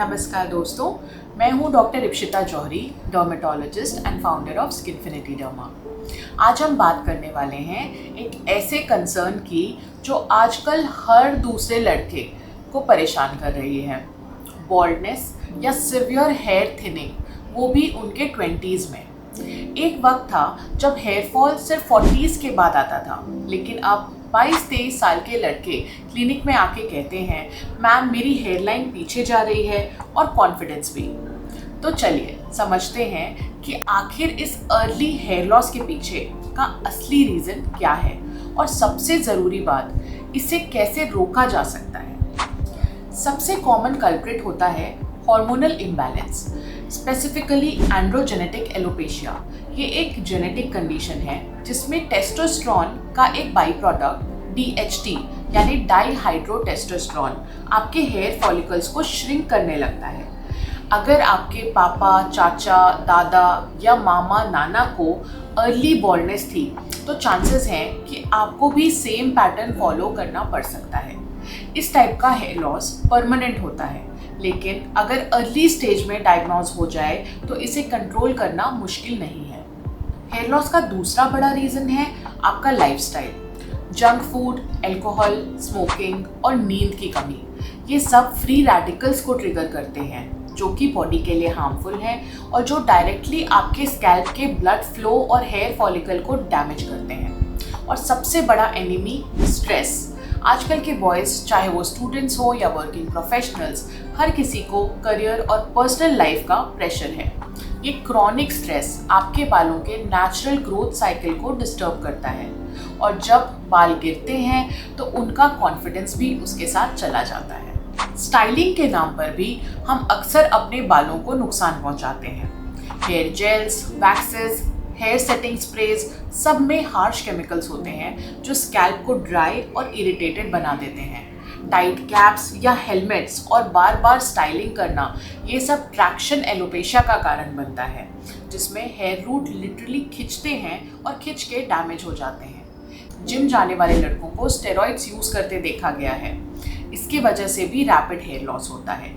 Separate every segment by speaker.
Speaker 1: नमस्कार दोस्तों, मैं हूं doctor Ipshita Johri, dermatologist and founder of Skinfinity Derma. आज हम बात करने वाले हैं एक ऐसे कंसर्न की जो आजकल हर दूसरे लड़के को परेशान कर रही है, बॉल्डनेस या सिवियर हेयर थिनिंग, वो भी उनके 20s में। एक वक्त था जब हेयर फॉल सिर्फ 40s के बाद आता था, लेकिन अब 22-23 साल के लड़के क्लिनिक में आके कहते हैं, मैम मेरी हेयरलाइन पीछे जा रही है और कॉन्फिडेंस भी। तो चलिए समझते हैं कि आखिर इस अर्ली हेयर लॉस के पीछे का असली रीज़न क्या है और सबसे ज़रूरी बात, इसे कैसे रोका जा सकता है। सबसे कॉमन कल्प्रिट होता है hormonal imbalance, specifically androgenetic alopecia. ये एक जेनेटिक कंडीशन है जिसमें टेस्टोस्टेरोन का एक बाई प्रोडक्ट DHT यानी डाईहाइड्रोटेस्टोस्टेरोन आपके हेयर फॉलिकल्स को श्रिंक करने लगता है। अगर आपके पापा, चाचा, दादा या मामा, नाना को अर्ली बॉल्डनेस थी तो चांसेस हैं कि आपको भी सेम पैटर्न फॉलो करना पड़ सकता है। इस टाइप का हेयर लॉस परमानेंट होता है, लेकिन अगर अर्ली स्टेज में डायग्नोज हो जाए तो इसे कंट्रोल करना मुश्किल नहीं है। हेयर लॉस का दूसरा बड़ा रीज़न है आपका lifestyle. Junk food, alcohol, smoking और नींद की कमी, ये सब फ्री रेडिकल्स को ट्रिगर करते हैं जो कि बॉडी के लिए हार्मफुल हैं और जो डायरेक्टली आपके स्कैल्प के ब्लड फ्लो और हेयर फॉलिकल को डैमेज करते हैं। और सबसे बड़ा एनिमी स्ट्रेस। आजकल के बॉयज़, चाहे वो स्टूडेंट्स हो या वर्किंग प्रोफेशनल्स, हर किसी को करियर और पर्सनल लाइफ का प्रेशर है। ये क्रॉनिक स्ट्रेस आपके बालों के नेचुरल ग्रोथ साइकिल को डिस्टर्ब करता है और जब बाल गिरते हैं तो उनका कॉन्फिडेंस भी उसके साथ चला जाता है। स्टाइलिंग के नाम पर भी हम अक्सर अपने बालों को नुकसान पहुंचाते हैं। Hair gels, waxes, hair setting sprays, सब में हार्श केमिकल्स होते हैं जो स्कैल्प को ड्राई और इरिटेटेड बना देते हैं। टाइट कैप्स या हेलमेट्स और बार बार स्टाइलिंग करना, ये सब ट्रैक्शन एलोपेशिया का कारण बनता है, जिसमें हेयर रूट लिटरली खिंचते हैं और खिंच के डैमेज हो जाते हैं। जिम जाने वाले लड़कों को स्टेरॉइड्स यूज़ करते देखा गया है। इसकी वजह से भी रैपिड हेयर लॉस होता है।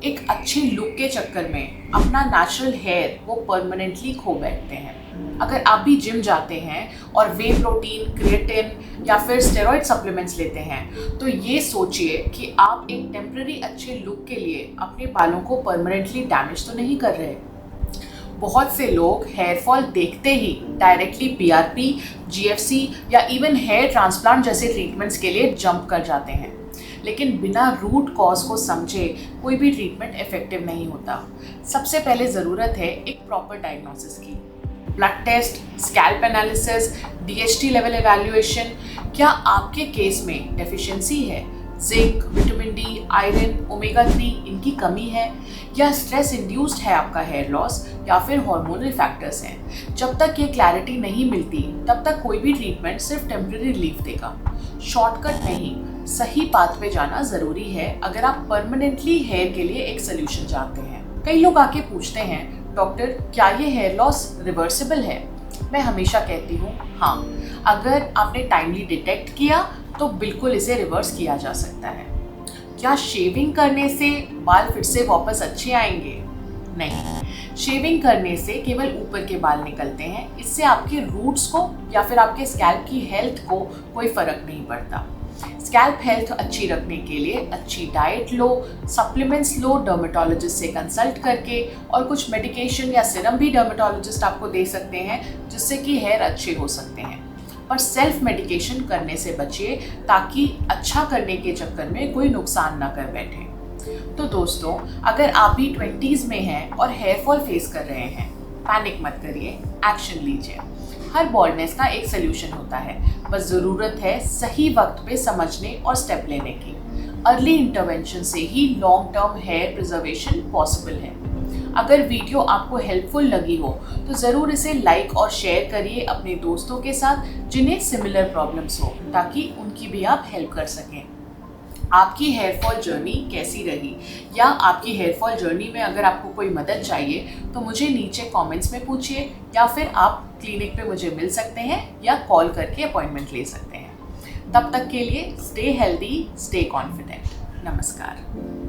Speaker 1: एक अच्छे लुक के चक्कर में अपना नेचुरल हेयर वो परमानेंटली खो बैठते हैं। अगर आप भी जिम जाते हैं और वे प्रोटीन, क्रिएटिन या फिर स्टेरॉइड सप्लीमेंट्स लेते हैं तो ये सोचिए कि आप एक टेम्पररी अच्छे लुक के लिए अपने बालों को परमानेंटली डैमेज तो नहीं कर रहे। बहुत से लोग हेयर फॉल देखते ही डायरेक्टली PRP, GFC या इवन हेयर ट्रांसप्लांट जैसे ट्रीटमेंट्स के लिए जंप कर जाते हैं, लेकिन बिना रूट कॉज को समझे कोई भी ट्रीटमेंट इफेक्टिव नहीं होता। सबसे पहले ज़रूरत है एक प्रॉपर डायग्नोसिस की। Blood test, scalp analysis, DHT level evaluation. क्या आपके केस में डेफिशिएंसी है? Zinc, vitamin D, iron, omega 3 इनकी कमी है, या स्ट्रेस इंड्यूस्ड है आपका हेयर लॉस, या फिर हार्मोनल फैक्टर्स हैं। जब तक ये क्लैरिटी नहीं मिलती तब तक कोई भी ट्रीटमेंट सिर्फ टेम्पररी रिलीफ देगा। शॉर्टकट नहीं, सही पाथ पे जाना ज़रूरी है अगर आप परमानेंटली हेयर के लिए एक सोल्यूशन चाहते हैं। कई लोग आके पूछते हैं, डॉक्टर क्या ये हेयर लॉस रिवर्सिबल है? मैं हमेशा कहती हूँ हाँ, अगर आपने टाइमली डिटेक्ट किया तो बिल्कुल इसे रिवर्स किया जा सकता है। क्या शेविंग करने से बाल फिर से वापस अच्छे आएंगे? नहीं, शेविंग करने से केवल ऊपर के बाल निकलते हैं, इससे आपके रूट्स को या फिर आपके स्कैल्प की हेल्थ को कोई फर्क नहीं पड़ता। स्कैल्प हेल्थ अच्छी रखने के लिए अच्छी डाइट लो, सप्लीमेंट्स लो डर्मेटोलॉजिस्ट से कंसल्ट करके, और कुछ मेडिकेशन या सिरम भी डर्मेटोलॉजिस्ट आपको दे सकते हैं जिससे कि हेयर अच्छे हो सकते हैं। पर सेल्फ मेडिकेशन करने से बचिए ताकि अच्छा करने के चक्कर में कोई नुकसान ना कर बैठे। तो दोस्तों, अगर आप भी 20s में हैं और हेयर फॉल फेस कर रहे हैं, पैनिक मत करिए, एक्शन लीजिए। हर बॉल्डनेस का एक सोल्यूशन होता है, बस ज़रूरत है सही वक्त पे समझने और स्टेप लेने की। अर्ली इंटरवेंशन से ही long term hair preservation possible है। अगर वीडियो आपको हेल्पफुल लगी हो तो ज़रूर इसे लाइक और शेयर करिए अपने दोस्तों के साथ जिन्हें सिमिलर प्रॉब्लम्स हो, ताकि उनकी भी आप हेल्प कर सकें। आपकी हेयर फॉल जर्नी कैसी रही, या आपकी हेयर फॉल जर्नी में अगर आपको कोई मदद चाहिए तो मुझे नीचे कमेंट्स में पूछिए, या फिर आप क्लिनिक पे मुझे मिल सकते हैं या कॉल करके अपॉइंटमेंट ले सकते हैं। तब तक के लिए स्टे हेल्दी, स्टे कॉन्फिडेंट। नमस्कार।